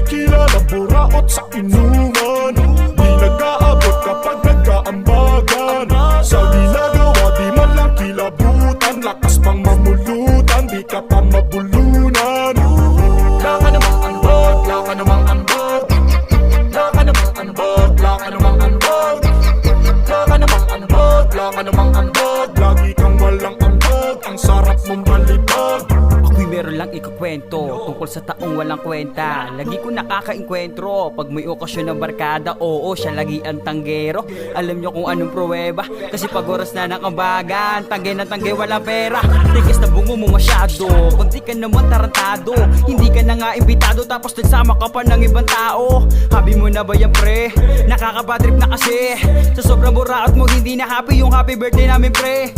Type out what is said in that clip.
tequila na buraot sa inuman. Di nag-aabot kapag nagkaambagan. Sa ginagawa di man lang kilabutan. Lakas pang mamulutan, di ka pa mabulunan. Laka namang anbag, laka namang anbag. Laka namang anbag, laka namang anbag. Laka namang anbag, laka namang anbag. Lagi kang walang ambag, ang sarap mong balibag. Ako'y meron lang ikukwento tungkol sa taong walang kwenta. Lagi ko nakakainkwentro pag may okasyon ng barkada. Oo, siya lagi ang tanggero. Alam nyo kung anong pruweba, kasi pag oras na ng ambagan, tanggay na tanggay walang pera. Tigis na bungo mo masyado, kunti ka naman tarantado. Hindi ka na nga imbitado, tapos nagsama ka pa ng ibang tao. Happy mo na ba yan pre? Nakakabadrip na kasi sa sobrang buraot mo, hindi na happy yung happy birthday namin pre.